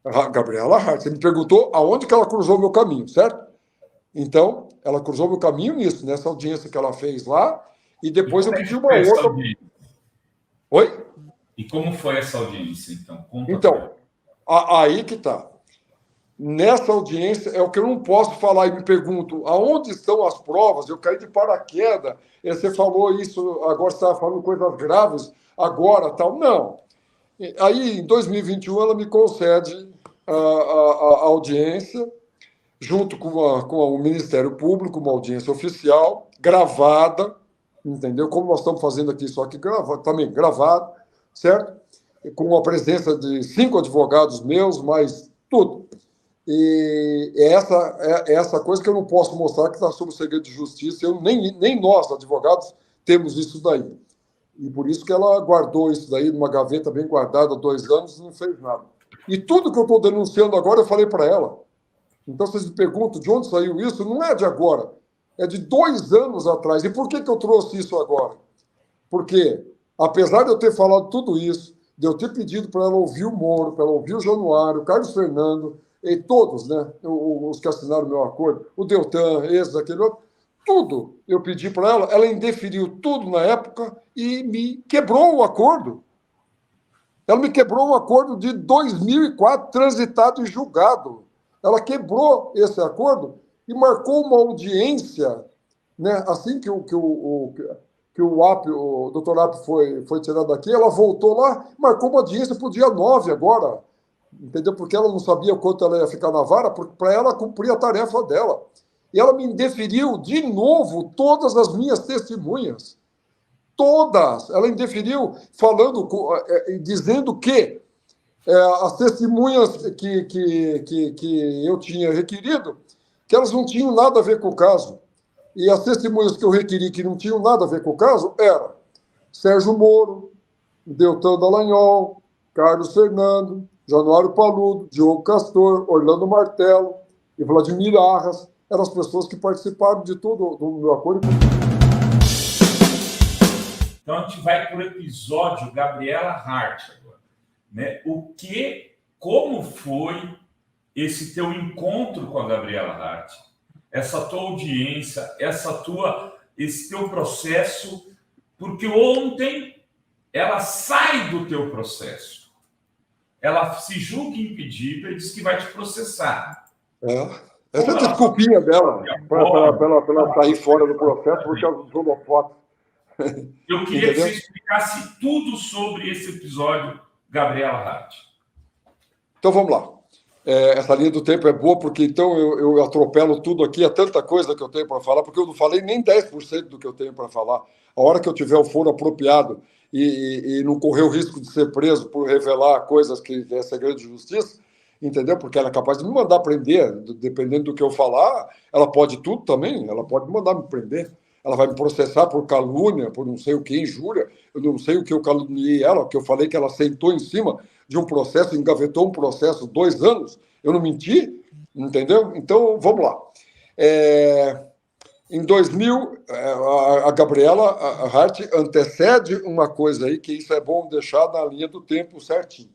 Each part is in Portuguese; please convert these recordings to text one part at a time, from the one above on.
A Gabriela Hart. Você me perguntou aonde que ela cruzou meu caminho, certo? Então, ela cruzou meu caminho nisso, nessa audiência que ela fez lá, e depois eu pedi uma outra. Oi? E como foi essa audiência, então? Conta então, aí que está. Nessa audiência é o que eu não posso falar e me pergunto aonde estão as provas? Eu caí de paraquedas. Você falou isso, agora você estava falando coisas graves, agora tal. Não. Aí, em 2021, ela me concede a audiência, junto com o Ministério Público, uma audiência oficial, gravada, entendeu? Como nós estamos fazendo aqui, só que também gravado, certo? Com a presença de 5 advogados meus, mais tudo. E é essa coisa que eu não posso mostrar, que está sob segredo de justiça. Nem nós, advogados, temos isso daí. E por isso que ela guardou isso daí numa gaveta bem guardada há 2 anos e não fez nada. E tudo que eu estou denunciando agora, eu falei para ela. Então, vocês me perguntam de onde saiu isso? Não é de agora. É de 2 anos atrás. E por que eu trouxe isso agora? Porque, apesar de eu ter falado tudo isso, de eu ter pedido para ela ouvir o Moro, para ela ouvir o Januário, o Carlos Fernando, e todos, né, os que assinaram o meu acordo, o Deltan, esse, aquele outro, tudo eu pedi para ela, ela indeferiu tudo na época e me quebrou o acordo. Ela me quebrou o acordo de 2004, transitado e julgado. Ela quebrou esse acordo e marcou uma audiência, né, assim que o doutor Apio foi tirado daqui, ela voltou lá, marcou uma audiência para o dia 9 agora, entendeu? Porque ela não sabia quanto ela ia ficar na vara, para ela cumprir a tarefa dela. E ela me indeferiu de novo todas as minhas testemunhas. Todas. Ela indeferiu falando, dizendo que as testemunhas que eu tinha requerido, que elas não tinham nada a ver com o caso. E as testemunhas que eu requeri que não tinham nada a ver com o caso eram Sérgio Moro, Deltan Dallagnol, Carlos Fernando, Januário Paludo, Diogo Castor, Orlando Martello e Vladimir Arras. Eram as pessoas que participaram de todo o meu acordo. Então, a gente vai para o episódio Gabriela Hart agora. Né? Como foi esse teu encontro com a Gabriela Hart? Essa tua audiência, esse teu processo, porque ontem ela sai do teu processo. Ela se julga impedida e diz que vai te processar. Essa é a desculpinha dela para sair fora do processo, porque ela usou foto. Eu queria que você explicasse tudo sobre esse episódio, Gabriela Hart. Então, vamos lá. Essa linha do tempo é boa, porque então eu atropelo tudo aqui, é tanta coisa que eu tenho para falar, porque eu não falei nem 10% do que eu tenho para falar. A hora que eu tiver o foro apropriado e não correr o risco de ser preso por revelar coisas que é segredo de justiça, entendeu? Porque ela é capaz de me mandar prender, dependendo do que eu falar, ela pode tudo também, ela pode me mandar me prender. Ela vai me processar por calúnia, por não sei o que, injúria. Eu não sei o que eu caluniei ela, que eu falei que ela sentou em cima de um processo, engavetou um processo 2 anos. Eu não menti, entendeu? Então, vamos lá. Em 2000, a Gabriela Hart antecede uma coisa aí, que isso é bom deixar na linha do tempo certinho.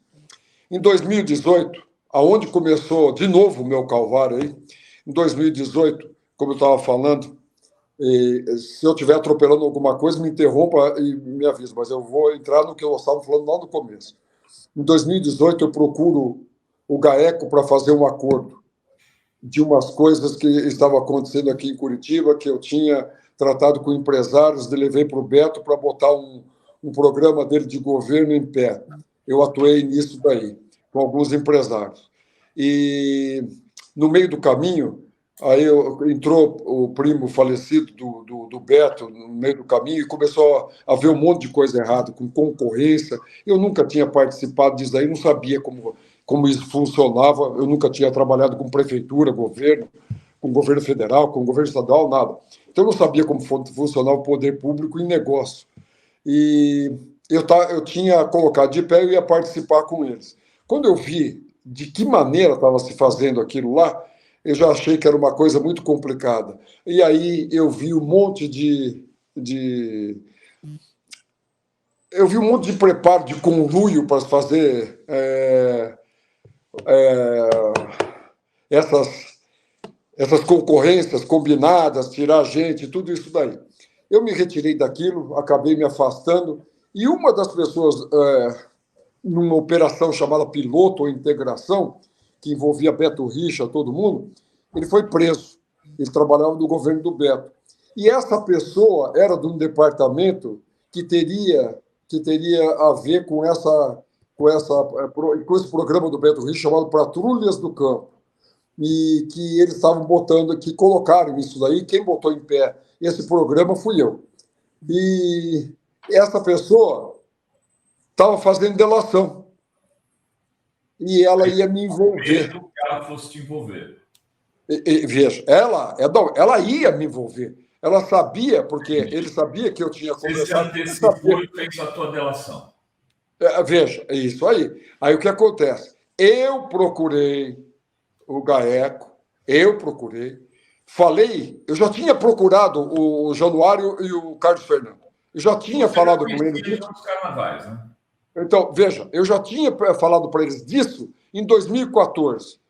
Em 2018, aonde começou de novo o meu calvário aí, em 2018, como eu estava falando, se eu estiver atropelando alguma coisa, me interrompa e me avise, mas eu vou entrar no que eu estava falando lá no começo. Em 2018, eu procuro o GAECO para fazer um acordo de umas coisas que estavam acontecendo aqui em Curitiba, que eu tinha tratado com empresários, levei para o Beto para botar um programa dele de governo em pé. Eu atuei nisso daí, com alguns empresários. E, no meio do caminho, aí entrou o primo falecido do Beto no meio do caminho e começou a ver um monte de coisa errada, com concorrência. Eu nunca tinha participado disso aí, não sabia como isso funcionava. Eu nunca tinha trabalhado com prefeitura, governo, com governo federal, com governo estadual, nada. Então, eu não sabia como funcionava o poder público em negócio. E eu tinha colocado de pé e ia participar com eles. Quando eu vi de que maneira estava se fazendo aquilo lá, eu já achei que era uma coisa muito complicada. E aí eu vi um monte eu vi um monte de preparo, de conluio para fazer essas concorrências combinadas, tirar gente, tudo isso daí. Eu me retirei daquilo, acabei me afastando, e uma das pessoas, numa operação chamada Piloto ou Integração, que envolvia Beto Richa, todo mundo, ele foi preso. Ele trabalhava no governo do Beto. E essa pessoa era de um departamento que teria a ver com esse programa do Beto Richa chamado Patrulhas do Campo. E que eles estavam botando, que colocaram isso daí, quem botou em pé esse programa fui eu. E essa pessoa estava fazendo delação. E ela ia me envolver. Medo que ela fosse te envolver. Veja, ela ia me envolver. Ela sabia, porque ele sabia que eu tinha conversado. Você se antecipou e fez a tua delação. Veja, é isso aí. Aí o que acontece? Eu procurei o GAECO, falei, eu já tinha procurado o Januário e o Carlos Fernando. Eu já tinha falado com eles disso. Carnavais, né? Então, veja, eu já tinha falado para eles disso em 2014.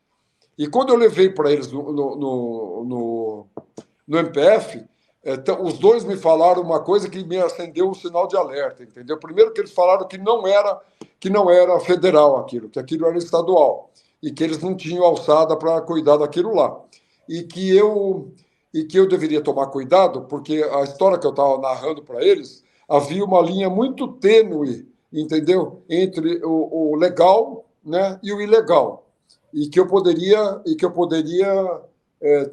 E quando eu levei para eles no MPF, os dois me falaram uma coisa que me acendeu um sinal de alerta, entendeu? Primeiro que eles falaram que não era federal aquilo, que aquilo era estadual e que eles não tinham alçada para cuidar daquilo lá. E que eu deveria tomar cuidado, porque a história que eu estava narrando para eles, havia uma linha muito tênue, entendeu? Entre o legal, né, e o ilegal. E que eu poderia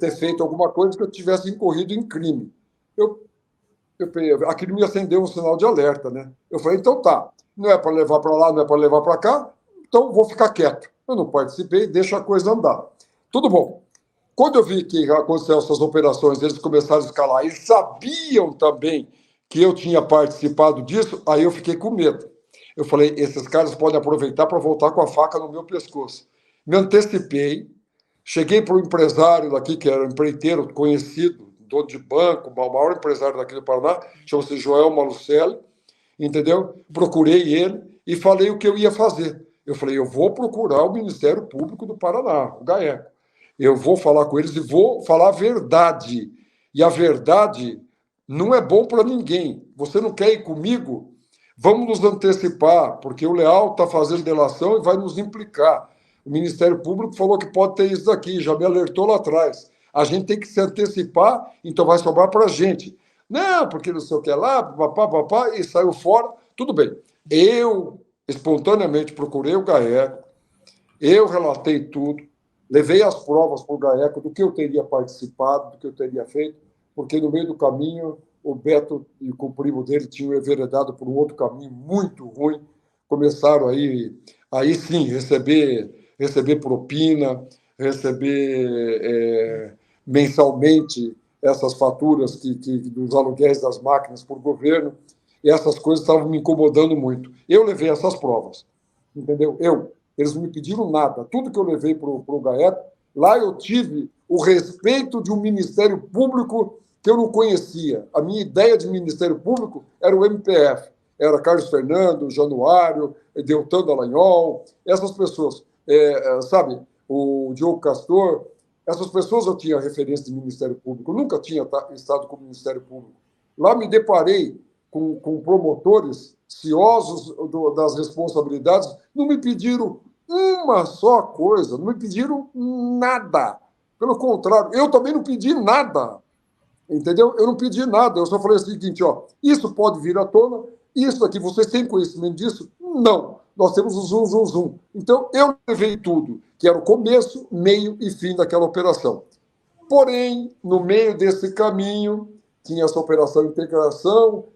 ter feito alguma coisa que eu tivesse incorrido em crime. Aquilo me acendeu um sinal de alerta, né? Eu falei, então tá, não é para levar para lá, não é para levar para cá, então vou ficar quieto. Eu não participei, deixa a coisa andar. Tudo bom. Quando eu vi que aconteceram essas operações, eles começaram a escalar, eles sabiam também que eu tinha participado disso, aí eu fiquei com medo. Eu falei, esses caras podem aproveitar para voltar com a faca no meu pescoço. Me antecipei, cheguei para o empresário daqui, que era um empreiteiro conhecido, dono de banco, o maior empresário daqui do Paraná, chama-se Joel Malucelli, entendeu? Procurei ele e falei o que eu ia fazer. Eu falei, eu vou procurar o Ministério Público do Paraná, o GAECO. Eu vou falar com eles e vou falar a verdade. E a verdade não é bom para ninguém. Você não quer ir comigo? Vamos nos antecipar, porque o Leal está fazendo delação e vai nos implicar. O Ministério Público falou que pode ter isso daqui, já me alertou lá atrás. A gente tem que se antecipar, então vai sobrar para a gente. Não, porque não sei o que lá, papá, e saiu fora. Tudo bem. Eu espontaneamente procurei o GAECO, eu relatei tudo, levei as provas para o GAECO do que eu teria participado, do que eu teria feito, porque no meio do caminho o Beto e o primo dele tinham enveredado por um outro caminho muito ruim, começaram aí sim receber propina, receber mensalmente essas faturas dos aluguéis das máquinas por governo, e essas coisas estavam me incomodando muito. Eu levei essas provas, entendeu? Eles não me pediram nada. Tudo que eu levei para o GAECO, lá eu tive o respeito de um Ministério Público que eu não conhecia. A minha ideia de Ministério Público era o MPF. Era Carlos Fernando, Januário, Deltan Dallagnol, essas pessoas. Sabe, o Diogo Castor, essas pessoas eu tinha referência de Ministério Público. Eu nunca tinha estado com o Ministério Público. Lá me deparei com promotores ciosos das responsabilidades, não me pediram uma só coisa, não me pediram nada. Pelo contrário, eu também não pedi nada, entendeu? Eu não pedi nada, eu só falei o seguinte, ó, isso pode vir à tona, isso aqui, vocês têm conhecimento disso? Não, nós temos o zoom. Então, eu levei tudo, que era o começo, meio e fim daquela operação. Porém, no meio desse caminho, tinha essa operação de integração,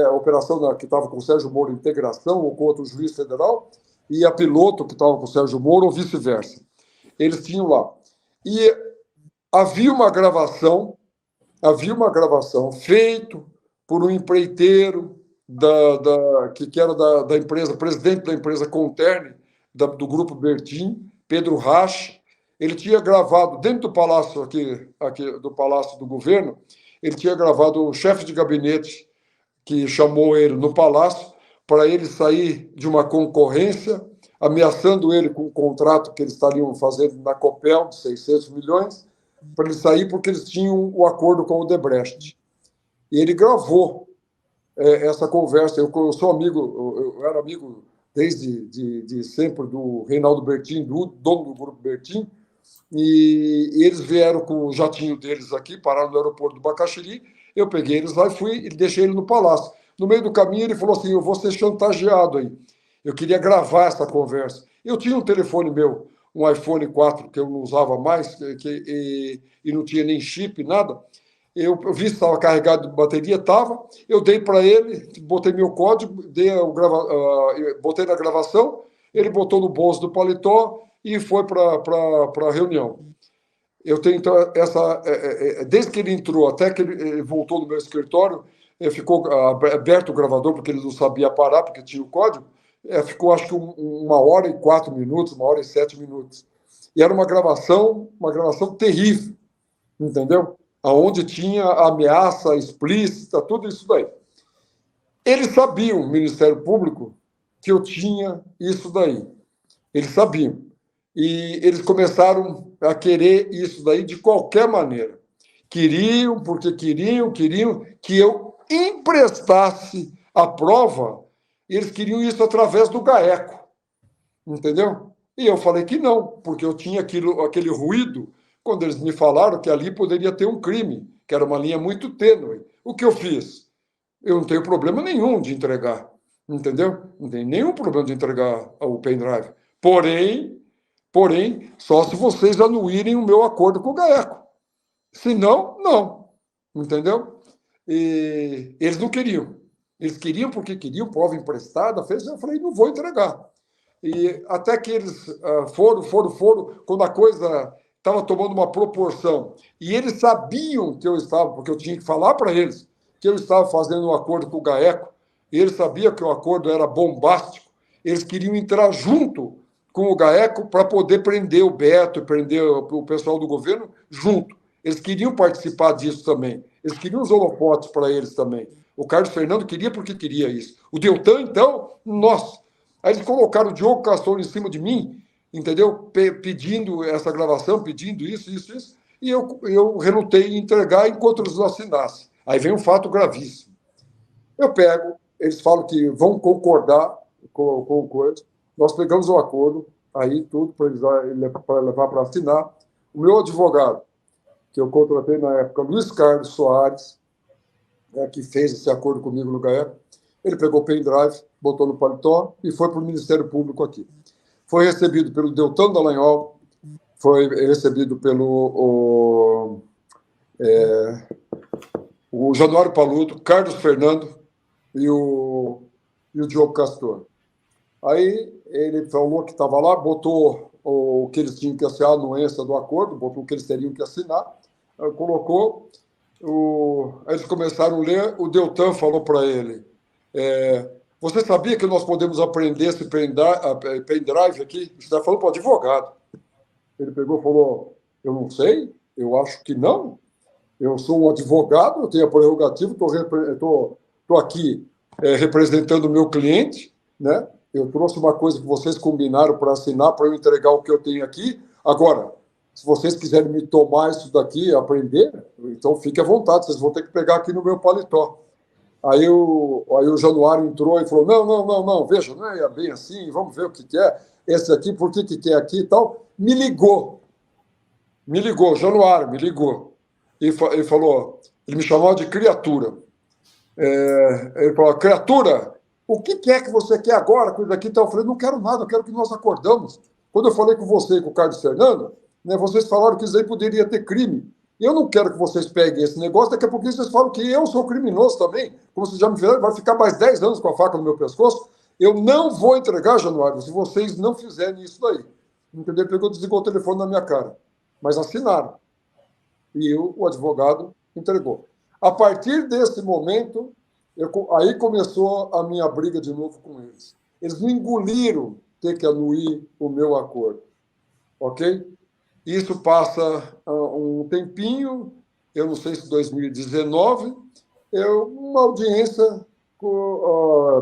a operação que estava com o Sérgio Moro, integração, ou com outro juiz federal, e a piloto que estava com o Sérgio Moro, ou vice-versa. Eles tinham lá. E havia uma gravação feita por um empreiteiro que era da empresa, presidente da empresa Conterne, do Grupo Bertin, Pedro Rache. Ele tinha gravado, dentro do palácio aqui do Palácio do Governo, ele tinha gravado o chefe de gabinete que chamou ele no palácio para ele sair de uma concorrência ameaçando ele com um contrato que eles estariam fazendo na Copel, de 600 milhões, para ele sair, porque eles tinham o acordo com o Odebrecht. E ele gravou essa conversa. Eu sou amigo, eu era amigo desde sempre do Reinaldo Bertin, do dono do Grupo Bertin, e eles vieram com o jatinho deles aqui, pararam no aeroporto do Bacaxiri, eu peguei eles lá e fui e deixei ele no palácio. No meio do caminho ele falou assim, eu vou ser chantageado aí. Eu queria gravar essa conversa. Eu tinha um telefone meu, um iPhone 4, que eu não usava mais, e não tinha nem chip, nada. Eu vi se estava carregado de bateria, estava. Eu dei para ele, botei meu código, botei na gravação, ele botou no bolso do paletó e foi para a reunião. Eu tenho então, desde que ele entrou até que ele voltou no meu escritório, ficou aberto o gravador, porque ele não sabia parar, porque tinha o código, ficou acho que 1h04, 1h07. E era uma gravação terrível, entendeu? Onde tinha ameaça explícita, tudo isso daí. Eles sabiam, o Ministério Público, que eu tinha isso daí. Eles sabiam. E eles começaram a querer isso daí de qualquer maneira. Queriam, porque queriam que eu emprestasse a prova, e eles queriam isso através do GAECO, entendeu? E eu falei que não, porque eu tinha aquele ruído, quando eles me falaram que ali poderia ter um crime, que era uma linha muito tênue. O que eu fiz? Eu não tenho problema nenhum de entregar, entendeu? Não tem nenhum problema de entregar o pendrive. Porém, só se vocês anuírem o meu acordo com o GAECO. Se não, não. Entendeu? E eles não queriam. Eles queriam porque queriam, prova emprestada, eu falei, não vou entregar. E até que eles foram, quando a coisa estava tomando uma proporção. E eles sabiam que eu estava, porque eu tinha que falar para eles, que eu estava fazendo um acordo com o GAECO, e eles sabiam que o acordo era bombástico, eles queriam entrar junto com o GAECO para poder prender o Beto, prender o pessoal do governo junto. Eles queriam participar disso também. Eles queriam os holofotes para eles também. O Carlos Fernando queria porque queria isso. O Deltan, então, nossa. Aí eles colocaram o Diogo Castor em cima de mim, entendeu? Pedindo essa gravação, pedindo isso. E eu relutei em entregar enquanto eles não assinassem. Aí vem um fato gravíssimo. Eu pego, eles falam que vão concordar com o coisa. Nós pegamos um acordo, aí tudo para levar para assinar. O meu advogado, que eu contratei na época, Luiz Carlos Soares, que fez esse acordo comigo no GAECO, ele pegou o pendrive, botou no paletó e foi para o Ministério Público aqui. Foi recebido pelo Deltan Dallagnol, foi recebido pelo o Januário Paludo, Carlos Fernando e o Diogo Castor. Aí ele falou que estava lá, botou o que eles tinham que assinar, a anuência do acordo, botou o que eles teriam que assinar, colocou, aí eles começaram a ler, o Deltan falou para ele, você sabia que nós podemos apreender esse pendrive aqui? Você está falando para o advogado. Ele pegou e falou, eu não sei, eu acho que não. Eu sou um advogado, eu tenho a prerrogativa, estou aqui representando o meu cliente, né? Eu trouxe uma coisa que vocês combinaram para assinar, para eu entregar o que eu tenho aqui. Agora, se vocês quiserem me tomar isso daqui, aprender, então fique à vontade, vocês vão ter que pegar aqui no meu paletó. Aí o Januário entrou e falou, não, veja, não é bem assim, vamos ver o que é, esse aqui, por que quer aqui e tal. Me ligou, Januário me ligou. E falou, ele me chamou de criatura. Ele falou, criatura, o que é que você quer agora com isso aqui? Então, eu falei, não quero nada, eu quero que nós acordamos. Quando eu falei com você e com o Carlos Fernando, né, vocês falaram que isso aí poderia ter crime. E eu não quero que vocês peguem esse negócio, daqui a pouquinho vocês falam que eu sou criminoso também. Como vocês já me fizeram, vai ficar mais 10 anos com a faca no meu pescoço. Eu não vou entregar, Januário, se vocês não fizerem isso daí. Entendeu? Ele pegou, desligou o telefone na minha cara. Mas assinaram. E o advogado entregou. A partir desse momento, aí começou a minha briga de novo com eles. Eles me engoliram ter que anuir o meu acordo. Ok? Isso passa um tempinho, eu não sei se 2019, uma audiência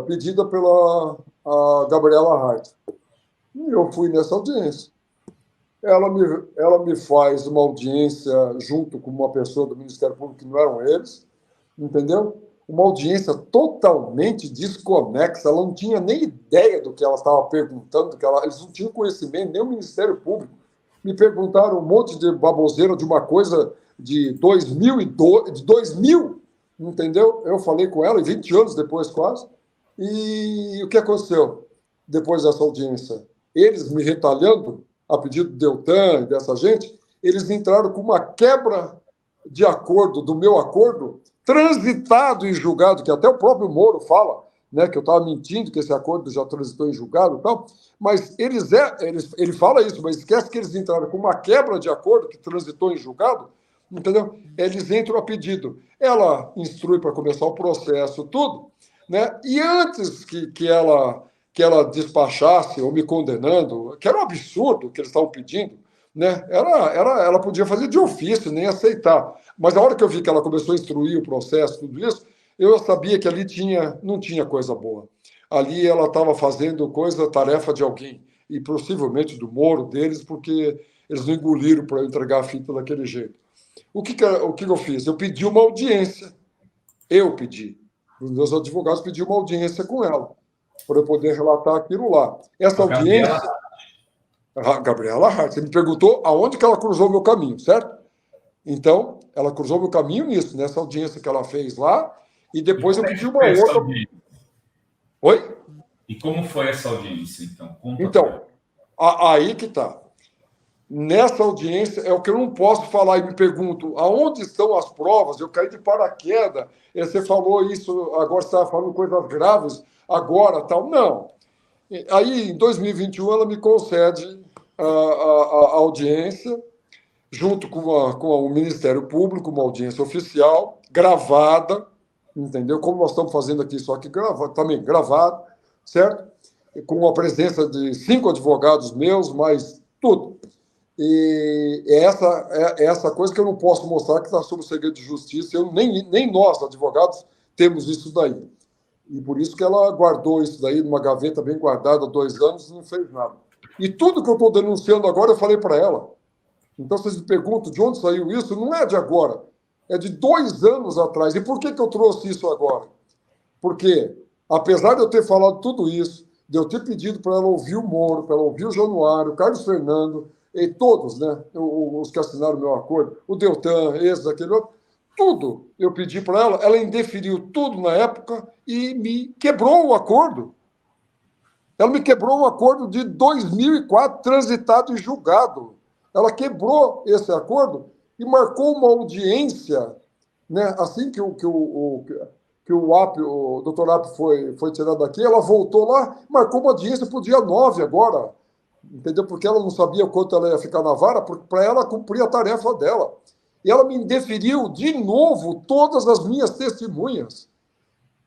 pedida pela Gabriela Hart. E eu fui nessa audiência. Ela me, ela me faz uma audiência junto com uma pessoa do Ministério Público, que não eram eles, entendeu? Uma audiência totalmente desconexa, ela não tinha nem ideia do que ela estava perguntando, eles não tinham conhecimento, nem o Ministério Público. Me perguntaram um monte de baboseira de uma coisa de 2002, de 2000, entendeu? Eu falei com ela, 20 anos depois quase, e o que aconteceu depois dessa audiência? Eles me retalhando, a pedido do Deltan e dessa gente, eles entraram com uma quebra de acordo, do meu acordo, transitado em julgado, que até o próprio Moro fala, né, que eu estava mentindo, que esse acordo já transitou em julgado e tal, mas ele fala isso, mas esquece que eles entraram com uma quebra de acordo que transitou em julgado, entendeu? Eles entram a pedido. Ela instrui para começar o processo, tudo, né? E antes que ela despachasse ou me condenando, que era um absurdo que eles estavam pedindo, né? Ela podia fazer de ofício, nem aceitar. Mas a hora que eu vi que ela começou a instruir o processo, tudo isso, eu sabia que ali não tinha coisa boa. Ali ela estava fazendo tarefa de alguém, e possivelmente do Moro deles, porque eles não engoliram para eu entregar a fita daquele jeito. O que eu fiz? Eu pedi uma audiência. Eu pedi. Os meus advogados pediram uma audiência com ela, para eu poder relatar aquilo lá. Essa audiência... Gabriela Hart, você me perguntou aonde que ela cruzou o meu caminho, certo? Então, ela cruzou meu caminho nisso, nessa audiência que ela fez lá, e depois eu pedi uma outra. Oi? E como foi essa audiência, então? Então, aí que está. Nessa audiência é o que eu não posso falar, e me pergunto, aonde estão as provas? Eu caí de paraquedas, você falou isso, agora você estava falando coisas graves, agora, tal. Não. Aí, em 2021, ela me concede a audiência, junto com o Ministério Público, uma audiência oficial, gravada, entendeu? Como nós estamos fazendo aqui, só que também gravado, certo? Com a presença de 5 advogados meus, mais tudo. E é essa coisa que eu não posso mostrar, que está sob o segredo de justiça. Nem nós, advogados, temos isso daí. E por isso que ela guardou isso daí numa gaveta bem guardada há 2 anos e não fez nada. E tudo que eu estou denunciando agora, eu falei para ela. Então, vocês me perguntam de onde saiu isso? Não é de agora. É de 2 anos atrás. E por que eu trouxe isso agora? Porque, apesar de eu ter falado tudo isso, de eu ter pedido para ela ouvir o Moro, para ela ouvir o Januário, o Carlos Fernando, e todos, né, os que assinaram o meu acordo, o Deltan, esse, aquele outro, tudo eu pedi para ela indeferiu tudo na época e me quebrou o acordo. Ela me quebrou o acordo de 2004, transitado e julgado. Ela quebrou esse acordo e marcou uma audiência, né? Assim que o doutor Apio foi tirado daqui, ela voltou lá, marcou uma audiência para o dia 9 agora, entendeu? Porque ela não sabia quanto ela ia ficar na vara, para ela cumprir a tarefa dela. E ela me indeferiu de novo todas as minhas testemunhas.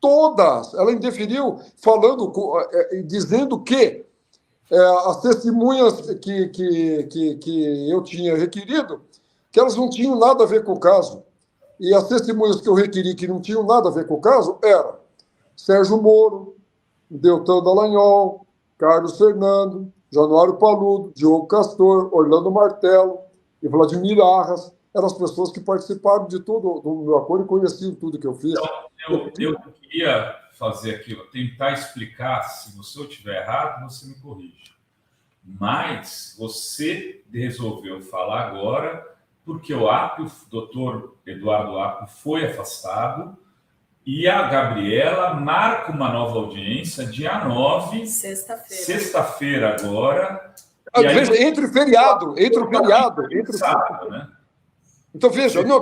Todas. Ela indeferiu dizendo que as testemunhas que eu tinha requerido, que elas não tinham nada a ver com o caso. E as testemunhas que eu requeri que não tinham nada a ver com o caso eram Sérgio Moro, Deltan Dallagnol, Carlos Fernando, Januário Paludo, Diogo Castor, Orlando Martello e Vladimir Arras. Eram as pessoas que participaram de todo o meu acordo e conheciam tudo que eu fiz. Então, eu queria fazer aqui, tentar explicar, se você estiver errado, você me corrige. Mas você resolveu falar agora porque o doutor Eduardo Apio foi afastado e a Gabriela marca uma nova audiência dia 9, sexta-feira agora. Veja, entre o feriado. Né? Então, veja, não,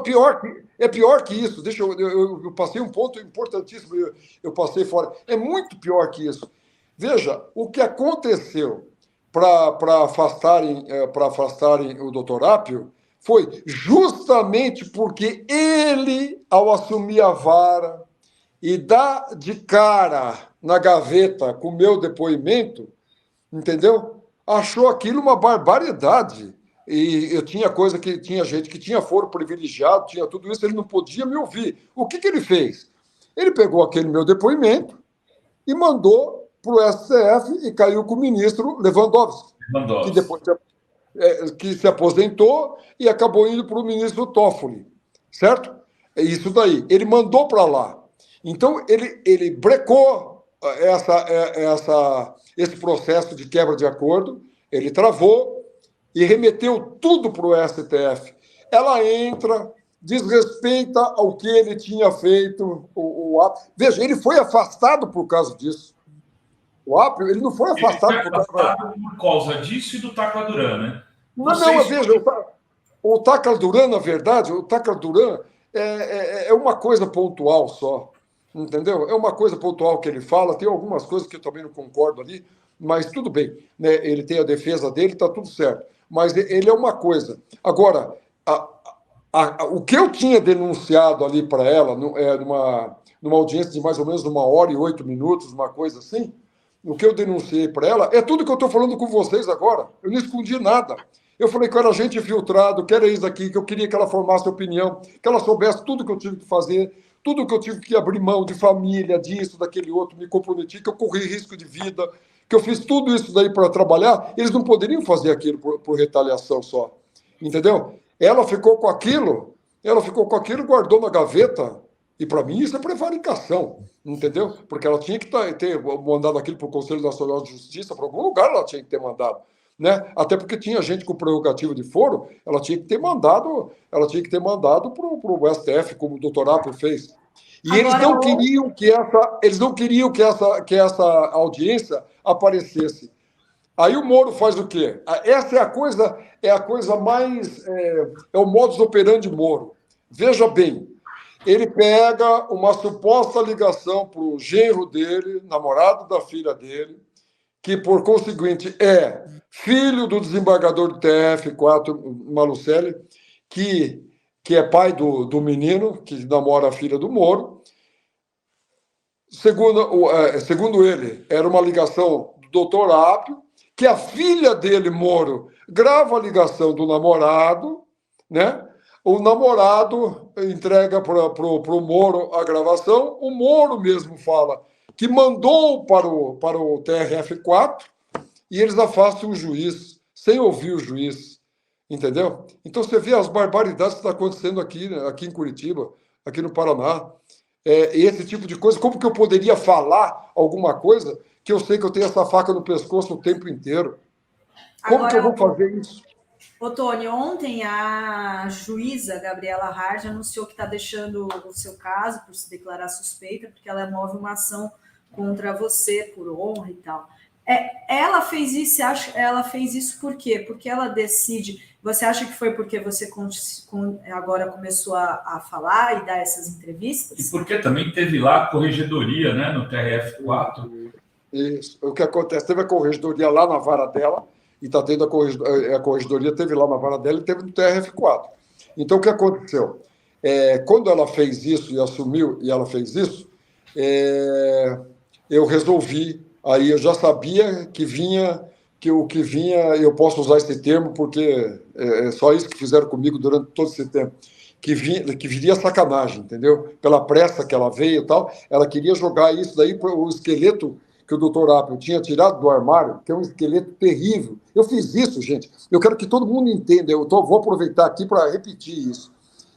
é pior que isso. Deixa eu passei um ponto importantíssimo, eu passei fora. É muito pior que isso. Veja, o que aconteceu para afastarem o doutor Apio foi justamente porque ele, ao assumir a vara e dar de cara na gaveta com o meu depoimento, entendeu? Achou aquilo uma barbaridade. E eu tinha tinha gente que tinha foro privilegiado, tinha tudo isso, ele não podia me ouvir. O que ele fez? Ele pegou aquele meu depoimento e mandou para o STF e caiu com o ministro Lewandowski, que depois que se aposentou e acabou indo para o ministro Toffoli, certo? É isso daí. Ele mandou para lá. Então, ele brecou esse processo de quebra de acordo, ele travou e remeteu tudo para o STF. Ela entra, desrespeita ao que ele tinha feito. Veja, ele foi afastado por causa disso. O Apio, ele não foi afastado, por causa disso e do Tacla Duran, né? Veja, o Tacla Duran, na verdade, o Tacla Duran é uma coisa pontual só, entendeu? É uma coisa pontual que ele fala, tem algumas coisas que eu também não concordo ali, mas tudo bem, né? Ele tem a defesa dele, está tudo certo. Mas ele é uma coisa. Agora, o que eu tinha denunciado ali para ela, numa audiência de mais ou menos 1h08, uma coisa assim, o que eu denunciei para ela é tudo que eu estou falando com vocês agora. Eu não escondi nada. Eu falei que era gente infiltrado, que era isso aqui, que eu queria que ela formasse opinião, que ela soubesse tudo que eu tive que fazer, tudo que eu tive que abrir mão de família, disso, daquele outro, me comprometi, que eu corri risco de vida, que eu fiz tudo isso daí para trabalhar. Eles não poderiam fazer aquilo por retaliação só. Entendeu? Ela ficou com aquilo, guardou na gaveta, e para mim isso é prevaricação, entendeu? Porque ela tinha que ter mandado aquilo para o Conselho Nacional de Justiça, para algum lugar ela tinha que ter mandado. Né? Até porque tinha gente com prerrogativa de foro, ela tinha que ter mandado para o STF, como o doutor Apio fez. E agora, eles não queriam que essa audiência aparecesse. Aí o Moro faz o quê? Essa é a coisa mais... É o modus operandi Moro. Veja bem, ele pega uma suposta ligação para o genro dele, namorado da filha dele, que, por conseguinte, é filho do desembargador do TRF4, Malucelli, que é pai do menino, que namora a filha do Moro. Segundo ele, era uma ligação do doutor Apio, que a filha dele, Moro, grava a ligação do namorado, né? O namorado entrega para o Moro a gravação, o Moro mesmo fala que mandou para o TRF4 e eles afastam o juiz, sem ouvir o juiz, entendeu? Então você vê as barbaridades que estão acontecendo aqui, né? Aqui em Curitiba, aqui no Paraná. Esse tipo de coisa, como que eu poderia falar alguma coisa que eu sei que eu tenho essa faca no pescoço o tempo inteiro? Como agora, que eu vou fazer isso? Ô, Tony, ontem a juíza Gabriela Hart anunciou que está deixando o seu caso por se declarar suspeita, porque ela move uma ação contra você por honra e tal. Ela fez isso por quê? Porque ela decide... Você acha que foi porque você agora começou a falar e dar essas entrevistas? E porque também teve lá a corregedoria, né, no TRF4. Isso. O que acontece? Teve a corregedoria lá na vara dela, e está tendo a corregedoria, teve lá na vara dela e teve no TRF4. Então, o que aconteceu? Quando ela fez isso e assumiu, e ela fez isso, eu resolvi, aí eu já sabia que o que vinha, eu posso usar esse termo porque é só isso que fizeram comigo durante todo esse tempo, que viria sacanagem, entendeu? Pela pressa que ela veio e tal, ela queria jogar isso daí para o esqueleto que o doutor Apio tinha tirado do armário, que é um esqueleto terrível. Eu fiz isso, gente. Eu quero que todo mundo entenda. Vou aproveitar aqui para repetir isso.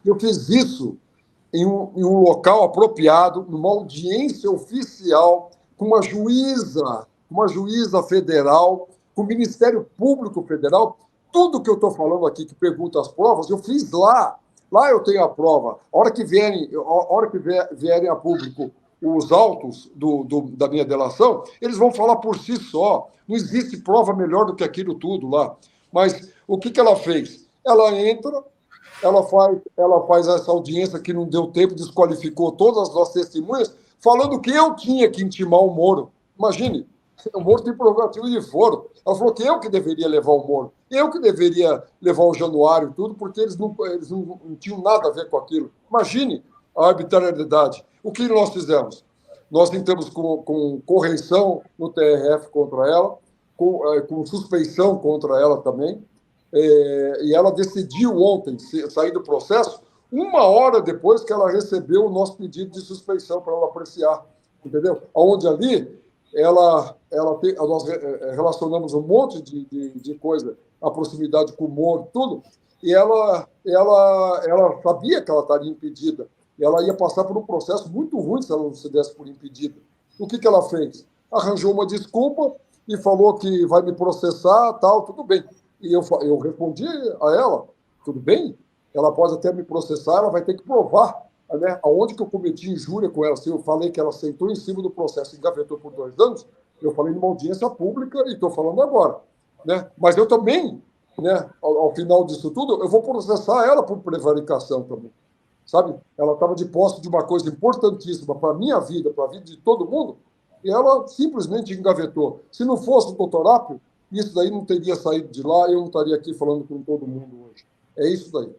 Eu fiz isso em um local apropriado, numa audiência oficial, com uma juíza federal, com o Ministério Público Federal. Tudo que eu estou falando aqui, que pergunta as provas, eu fiz lá. Lá eu tenho a prova. A hora que vierem a público os autos da minha delação, eles vão falar por si só. Não existe prova melhor do que aquilo tudo lá. Mas o que ela fez? Ela entra, ela faz essa audiência que não deu tempo, desqualificou todas as nossas testemunhas, falando que eu tinha que intimar o Moro. Imagine, o Moro tem prerrogativa de foro. Ela falou que eu que deveria levar o Moro. Eu que deveria levar o Januário e tudo, porque eles não tinham nada a ver com aquilo. Imagine a arbitrariedade. O que nós fizemos? Nós entramos com correição no TRF contra ela, com suspeição contra ela também, e ela decidiu ontem sair do processo 1 hora depois que ela recebeu o nosso pedido de suspeição para ela apreciar, entendeu? Onde ali nós relacionamos um monte de coisa, a proximidade com o Moro, tudo, e ela sabia que ela estaria impedida. Ela ia passar por um processo muito ruim se ela não se desse por impedida. O que ela fez? Arranjou uma desculpa e falou que vai me processar, tal, tudo bem. E eu respondi a ela, tudo bem, ela pode até me processar, ela vai ter que provar, né, aonde que eu cometi injúria com ela. Se eu falei que ela sentou em cima do processo e engavetou por 2 anos, eu falei numa audiência pública e estou falando agora. Né? Mas eu também, né, ao final disso tudo, eu vou processar ela por prevaricação também. Sabe? Ela estava de posse de uma coisa importantíssima para a minha vida, para a vida de todo mundo, e ela simplesmente engavetou. Se não fosse o doutor Apio, isso daí não teria saído de lá, eu não estaria aqui falando com todo mundo hoje. É isso daí.